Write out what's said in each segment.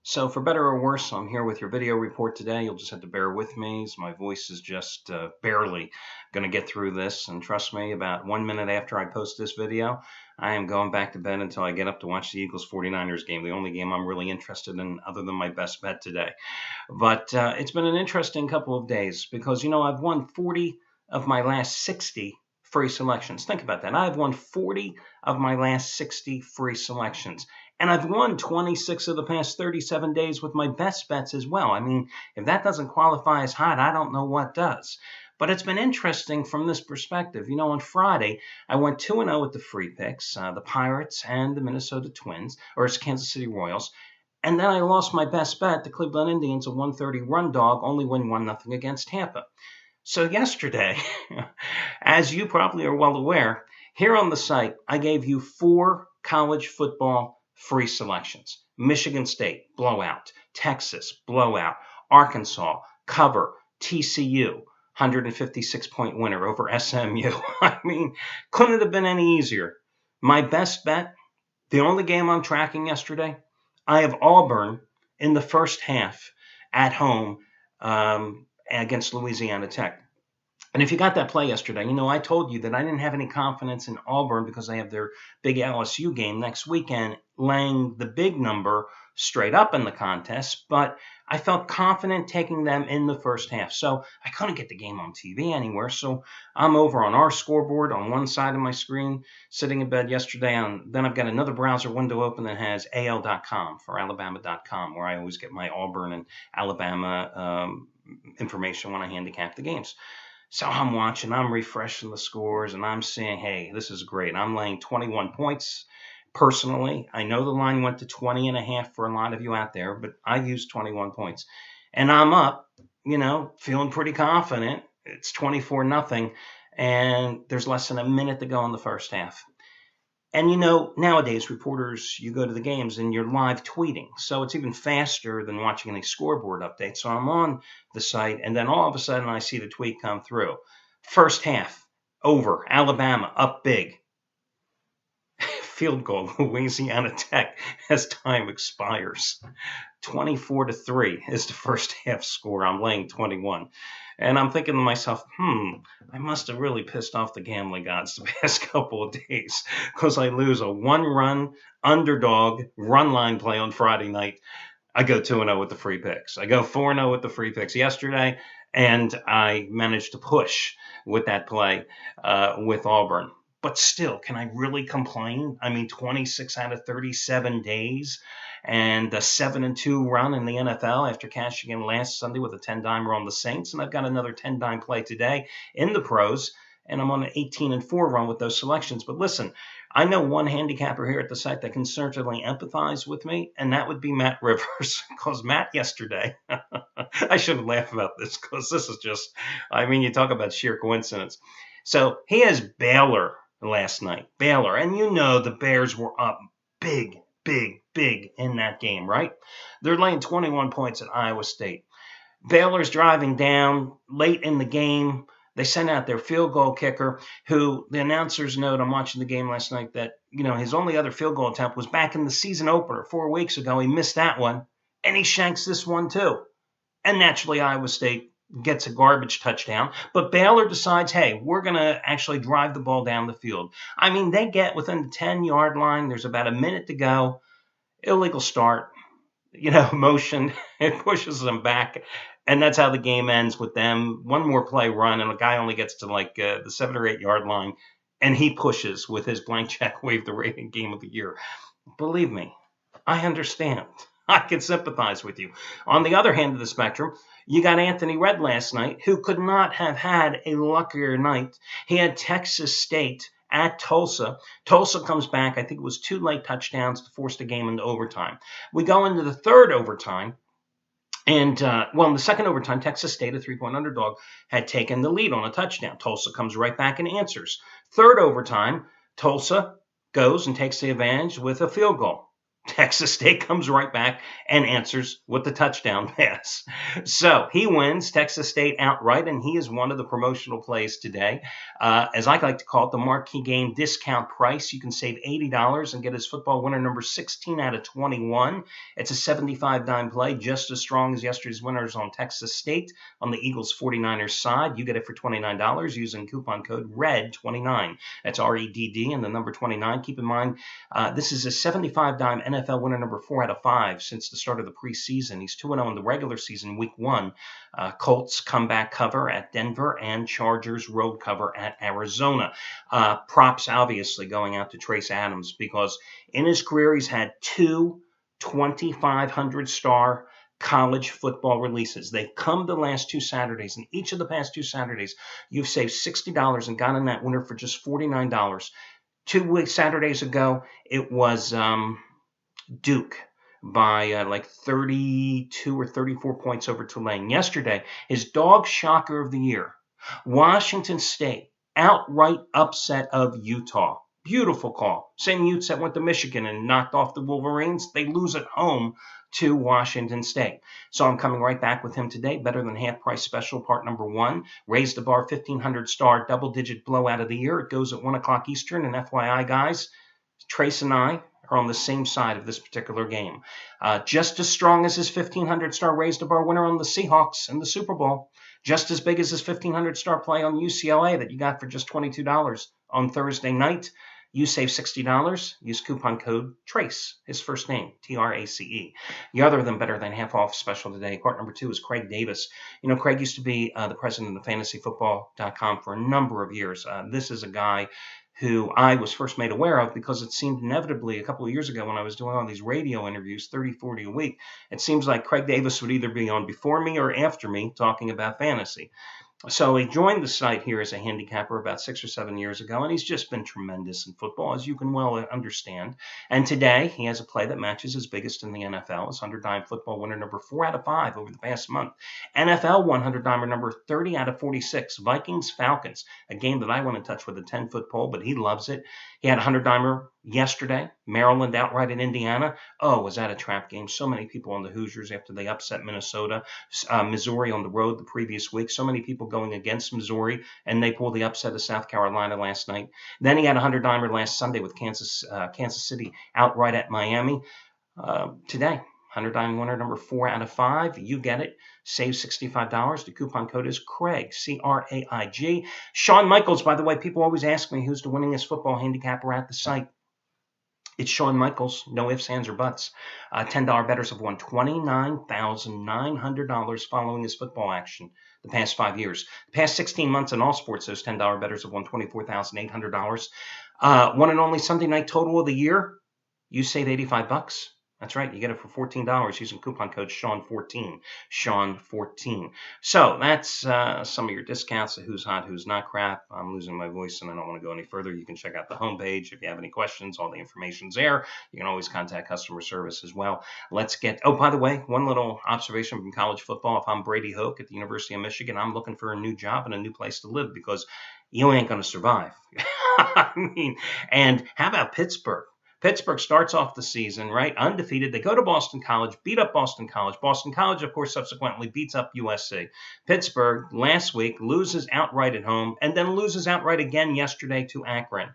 So for better or worse, I'm here with your video report today. You'll just have to bear with me as my voice is just barely going to get through this. And trust me, about 1 minute after I post this video, I am going back to bed until I get up to watch the Eagles 49ers game, the only game I'm really interested in other than my best bet today. But it's been an interesting couple of days because, I've won 40 of my last 60 free selections. Think about that. I've won 40 of my last 60 free selections. And I've won 26 of the past 37 days with my best bets as well. I mean, if that doesn't qualify as hot, I don't know what does. But it's been interesting from this perspective. On Friday, I went 2-0 with the free picks, the Pirates and the Minnesota Twins, or Kansas City Royals. And then I lost my best bet, the Cleveland Indians, a 130 run dog, only win 1-0 against Tampa. So yesterday, as you probably are well aware, here on the site, I gave you 4 college football free selections. Michigan State, blowout. Texas, blowout. Arkansas, cover. TCU, 156-point winner over SMU. I mean, couldn't it have been any easier? My best bet, the only game I'm tracking yesterday, I have Auburn in the first half at home against Louisiana Tech. And if you got that play yesterday, I told you that I didn't have any confidence in Auburn because they have their big LSU game next weekend, laying the big number straight up in the contest. But I felt confident taking them in the first half. So I couldn't get the game on TV anywhere. So I'm over on our scoreboard on one side of my screen, sitting in bed yesterday. Then I've got another browser window open that has al.com for alabama.com, where I always get my Auburn and Alabama information when I handicap the games. So I'm watching, I'm refreshing the scores, and I'm saying, hey, this is great. I'm laying 21 points personally. I know the line went to 20.5 for a lot of you out there, but I've used 21 points. And I'm up, feeling pretty confident. It's 24-0, and there's less than a minute to go in the first half. And nowadays, reporters, you go to the games and you're live tweeting. So it's even faster than watching any scoreboard update. So I'm on the site, and then all of a sudden I see the tweet come through. First half, over. Alabama, up big. Field goal, Louisiana Tech, as time expires. 24-3 is the first half score. I'm laying 21. And I'm thinking to myself, I must have really pissed off the gambling gods the past couple of days because I lose a 1-run underdog run line play on Friday night. I go 2-0 with the free picks. I go 4-0 with the free picks yesterday, and I managed to push with that play with Auburn. But still, can I really complain? I mean, 26 out of 37 days and a 7-2 run in the NFL after cashing in last Sunday with a 10-dimer on the Saints. And I've got another 10-dime play today in the pros, and I'm on an 18-4 run with those selections. But listen, I know one handicapper here at the site that can certainly empathize with me, and that would be Matt Rivers. Because Matt yesterday, I shouldn't laugh about this because this is just, you talk about sheer coincidence. So he has Baylor last night. Baylor. And the Bears were up big in that game, right? They're laying 21 points at Iowa State. Baylor's driving down late in the game. They sent out their field goal kicker, who the announcers note, I'm watching the game last night, that, his only other field goal attempt was back in the season opener 4 weeks ago. He missed that one, and he shanks this one too. And naturally, Iowa State gets a garbage touchdown, but Baylor decides, hey, we're going to actually drive the ball down the field. They get within the 10-yard line. There's about a minute to go. Illegal start, motion. It pushes them back, and that's how the game ends with them. One more play run, and the guy only gets to the 7 or 8 yard line, and he pushes with his blank check wave the rating game of the year. Believe me, I understand. I can sympathize with you. On the other hand of the spectrum, you got Anthony Redd last night, who could not have had a luckier night. He had Texas State at Tulsa. Tulsa comes back. I think it was 2 late touchdowns to force the game into overtime. We go into the third overtime. And, in the second overtime, Texas State, a 3-point underdog, had taken the lead on a touchdown. Tulsa comes right back and answers. Third overtime, Tulsa goes and takes the advantage with a field goal. Texas State comes right back and answers with the touchdown pass. So he wins Texas State outright, and he is one of the promotional plays today. As I like to call it, the marquee game discount price. You can save $80 and get his football winner number 16 out of 21. It's a 75-dime play, just as strong as yesterday's winners on Texas State. On the Eagles 49ers side, you get it for $29 using coupon code RED29. That's REDD and the number 29. Keep in mind, this is a 75-dime NFL winner number 4 out of 5 since the start of the preseason. He's 2-0 in the regular season, week 1. Colts comeback cover at Denver and Chargers road cover at Arizona. Props obviously going out to Trace Adams because in his career he's had 2 2,500-star college football releases. They've come the last 2 Saturdays, and each of the past 2 Saturdays you've saved $60 and gotten that winner for just $49. 2 Saturdays ago, it was Duke by like 32 or 34 points over Tulane. Yesterday, his dog shocker of the year, Washington State, outright upset of Utah. Beautiful call. Same Utes that went to Michigan and knocked off the Wolverines. They lose at home to Washington State. So I'm coming right back with him today. Better than half price special, part number 1. Raise the bar, 1,500-star double-digit blowout of the year. It goes at 1 o'clock Eastern. And FYI, guys, Trace and I are on the same side of this particular game. Just as strong as his 1,500-star raise the bar winner on the Seahawks in the Super Bowl. Just as big as his 1,500-star play on UCLA that you got for just $22 on Thursday night. You save $60. Use coupon code TRACE, his first name, TRACE. The other than better than half off special today, part number 2 is Craig Davis. You know, Craig used to be the president of fantasyfootball.com for a number of years. This is a guy who I was first made aware of because it seemed inevitably a couple of years ago when I was doing all these radio interviews, 30, 40 a week, it seems like Craig Davis would either be on before me or after me talking about fantasy. So he joined the site here as a handicapper about 6 or 7 years ago, and he's just been tremendous in football, as you can well understand. And today, he has a play that matches his biggest in the NFL, his 100-dime football winner number 4 out of 5 over the past month. NFL 100-dimer number 30 out of 46, Vikings-Falcons, a game that I want to touch with a 10-foot pole, but he loves it. He had a 100-dimer yesterday, Maryland outright in Indiana. Oh, was that a trap game? So many people on the Hoosiers after they upset Minnesota. Missouri on the road the previous week. So many people going against Missouri, and they pulled the upset of South Carolina last night. Then he had a 100-dimer last Sunday with Kansas City outright at Miami. Today, 100-dime winner number 4 out of 5. You get it. Save $65. The coupon code is Craig, C-R-A-I-G. Shawn Michaels, by the way, people always ask me who's the winningest football handicapper at the site. It's Shawn Michaels, no ifs, ands, or buts. $10 bettors have won $29,900 following his football action the past 5 years. The past 16 months in all sports, those $10 bettors have won $24,800. One and only Sunday night total of the year, you save $85. That's right. You get it for $14 using coupon code Sean14. Sean14. So that's some of your discounts of who's hot, who's not crap. I'm losing my voice and I don't want to go any further. You can check out the homepage. If you have any questions, all the information's there. You can always contact customer service as well. Let's get, oh, by the way, one little observation from college football. If I'm Brady Hoke at the University of Michigan, I'm looking for a new job and a new place to live because you ain't going to survive. I mean, and how about Pittsburgh? Pittsburgh starts off the season, right, undefeated. They go to Boston College, beat up Boston College. Boston College, of course, subsequently beats up USC. Pittsburgh, last week, loses outright at home and then loses outright again yesterday to Akron.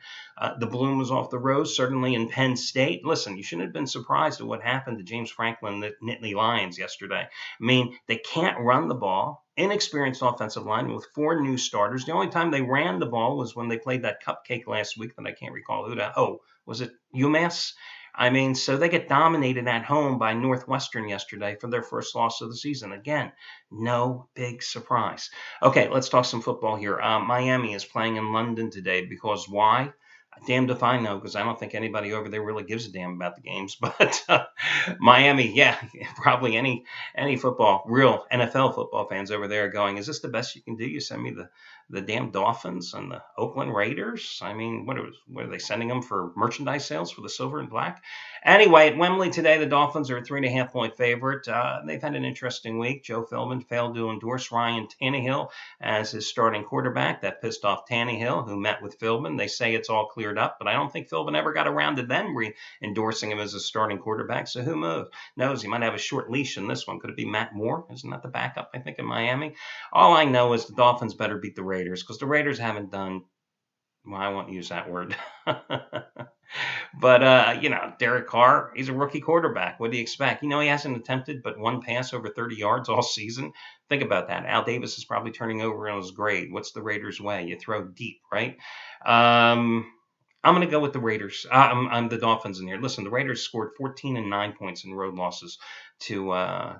The bloom was off the rose, certainly in Penn State. Listen, you shouldn't have been surprised at what happened to James Franklin, the Nittany Lions, yesterday. I mean, they can't run the ball. Inexperienced offensive line with 4 new starters. The only time they ran the ball was when they played that cupcake last week that I can't recall who that. Oh, was it UMass? I mean, so they get dominated at home by Northwestern yesterday for their first loss of the season. Again, no big surprise. Okay, let's talk some football here. Miami is playing in London today because why? Damned if I know, because I don't think anybody over there really gives a damn about the games. But Miami, yeah, probably any football, real NFL football fans over there are going, is this the best you can do? You send me the damn Dolphins and the Oakland Raiders. I mean, what are they sending them for merchandise sales for the silver and black? Anyway, at Wembley today, the Dolphins are a 3.5-point favorite. They've had an interesting week. Joe Philbin failed to endorse Ryan Tannehill as his starting quarterback. That pissed off Tannehill, who met with Philbin. They say it's all cleared up, but I don't think Philbin ever got around to them endorsing him as a starting quarterback. So who knows? He might have a short leash in this one. Could it be Matt Moore? Isn't that the backup, I think, in Miami? All I know is the Dolphins better beat the Raiders because the Raiders haven't done, well, I won't use that word. But, Derek Carr, he's a rookie quarterback. What do you expect? He hasn't attempted but one pass over 30 yards all season. Think about that. Al Davis is probably turning over in his grade. What's the Raiders' way? You throw deep, right? I'm going to go with the Raiders. I'm the Dolphins in here. Listen, the Raiders scored 14 and 9 points in road losses to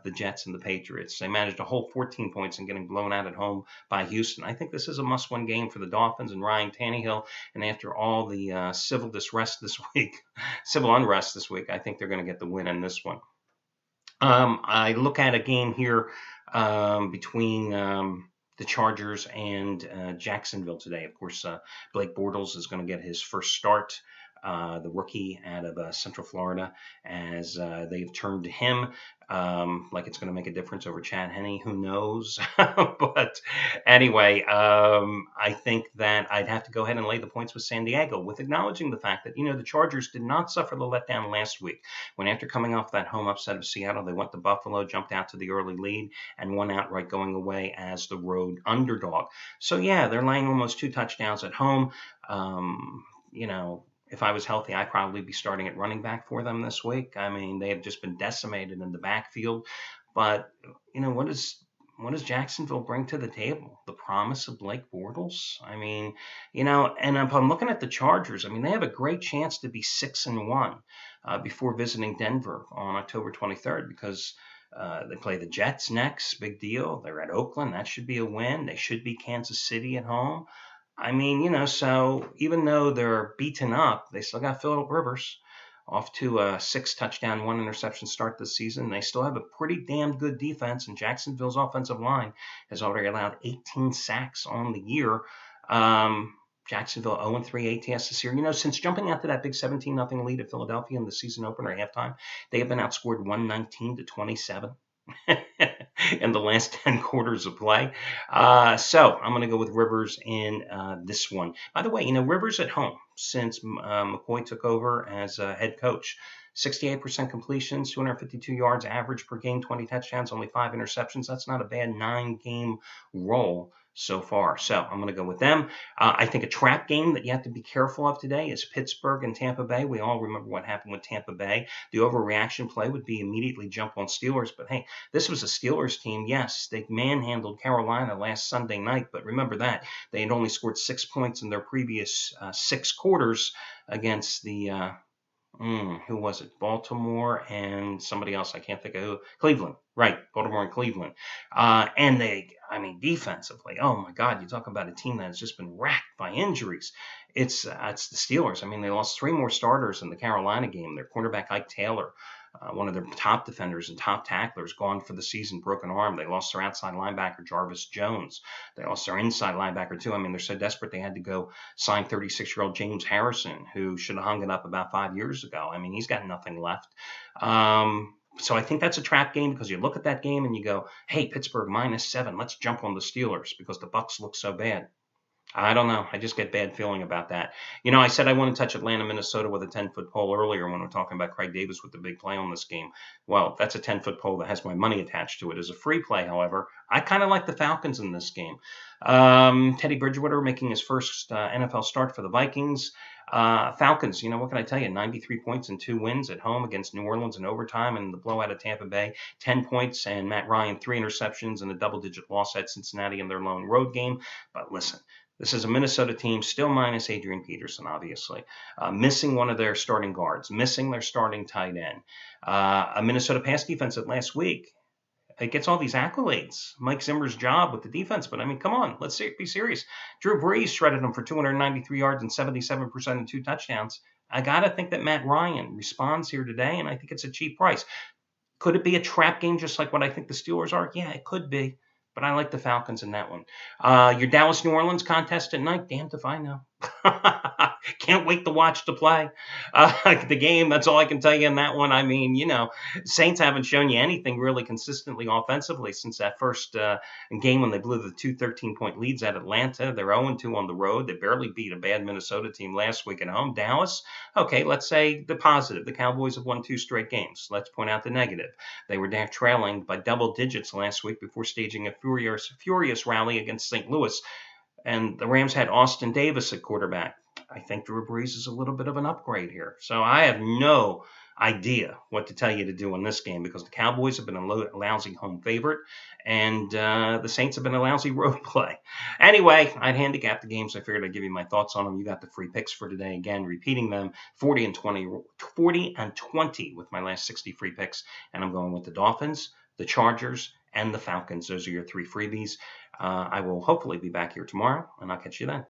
the Jets and the Patriots. They managed to hold 14 points and getting blown out at home by Houston. I think this is a must-win game for the Dolphins and Ryan Tannehill. And after all the civil unrest this week, I think they're going to get the win in this one. I look at a game here between the Chargers and Jacksonville today. Of course, Blake Bortles is going to get his first start, the rookie out of Central Florida, as they've turned to him like it's going to make a difference over Chad Henne. Who knows? But anyway, I think that I'd have to go ahead and lay the points with San Diego, with acknowledging the fact that, the Chargers did not suffer the letdown last week when, after coming off that home upset of Seattle, they went to Buffalo, jumped out to the early lead, and won outright, going away as the road underdog. So, yeah, they're laying almost 2 touchdowns at home. If I was healthy, I'd probably be starting at running back for them this week. I mean, they have just been decimated in the backfield. But, what does Jacksonville bring to the table? The promise of Blake Bortles? I mean, and if I'm looking at the Chargers, I mean, they have a great chance to be 6-1 before visiting Denver on October 23rd because they play the Jets next. Big deal. They're at Oakland. That should be a win. They should beat Kansas City at home. I mean, so even though they're beaten up, they still got Phillip Rivers off to a 6-touchdown, 1 interception start this season. They still have a pretty damn good defense, and Jacksonville's offensive line has already allowed 18 sacks on the year. Jacksonville 0-3 ATS this year. Since jumping out to that big 17-0 lead at Philadelphia in the season opener halftime, they have been outscored 119-27. In the last 10 quarters of play. So I'm going to go with Rivers in this one. By the way, Rivers at home since McCoy took over as head coach. 68% completions, 252 yards average per game, 20 touchdowns, only 5 interceptions. That's not a bad 9-game roll so far. So I'm going to go with them. I think a trap game that you have to be careful of today is Pittsburgh and Tampa Bay. We all remember what happened with Tampa Bay. The overreaction play would be immediately jump on Steelers. But hey, this was a Steelers team. Yes, they manhandled Carolina last Sunday night. But remember that. They had only scored 6 points in their previous 6 quarters against the who was it? Baltimore and somebody else. I can't think of who. Cleveland. Right. Baltimore and Cleveland. And defensively, oh my God, you talk about a team that has just been racked by injuries. It's the Steelers. I mean, they lost 3 more starters in the Carolina game. Their cornerback, Ike Taylor, one of their top defenders and top tacklers, gone for the season, broken arm. They lost their outside linebacker, Jarvis Jones. They lost their inside linebacker, too. I mean, they're so desperate they had to go sign 36-year-old James Harrison, who should have hung it up about 5 years ago. I mean, he's got nothing left. So I think that's a trap game because you look at that game and you go, hey, Pittsburgh -7. Let's jump on the Steelers because the Bucs look so bad. I don't know. I just get bad feeling about that. I said I want to touch Atlanta, Minnesota with a 10-foot pole earlier when we we're talking about Craig Davis with the big play on this game. Well, that's a 10-foot pole that has my money attached to it. As a free play, however, I kind of like the Falcons in this game. Teddy Bridgewater making his first NFL start for the Vikings. Falcons, what can I tell you? 93 points and 2 wins at home against New Orleans in overtime, and the blowout at Tampa Bay, 10 points, and Matt Ryan, 3 interceptions, and a double-digit loss at Cincinnati in their lone road game. But listen, this is a Minnesota team, still minus Adrian Peterson, obviously, missing one of their starting guards, missing their starting tight end. A Minnesota pass defense that last week, it gets all these accolades. Mike Zimmer's job with the defense, but I mean, come on, let's be serious. Drew Brees shredded them for 293 yards and 77% and 2 touchdowns. I got to think that Matt Ryan responds here today, and I think it's a cheap price. Could it be a trap game just like what I think the Steelers are? Yeah, it could be. but I like the Falcons in that one. Your Dallas New Orleans contest at night, damned if I know. Can't wait to watch the play. The game, that's all I can tell you in that one. I mean, Saints haven't shown you anything really consistently offensively since that first game when they blew the 2 13-point leads at Atlanta. They're 0-2 on the road. They barely beat a bad Minnesota team last week at home. Dallas, okay, let's say the positive. The Cowboys have won 2 straight games. Let's point out the negative. They were down trailing by double digits last week before staging a furious rally against St. Louis. And the Rams had Austin Davis at quarterback. I think Drew Brees is a little bit of an upgrade here. So I have no idea what to tell you to do in this game because the Cowboys have been a lousy home favorite and the Saints have been a lousy road play. Anyway, I'd handicap the games. I figured I'd give you my thoughts on them. You got the free picks for today. Again, repeating them, 40 and 20 with my last 60 free picks. And I'm going with the Dolphins, the Chargers, and the Falcons. Those are your 3 freebies. I will hopefully be back here tomorrow, and I'll catch you then.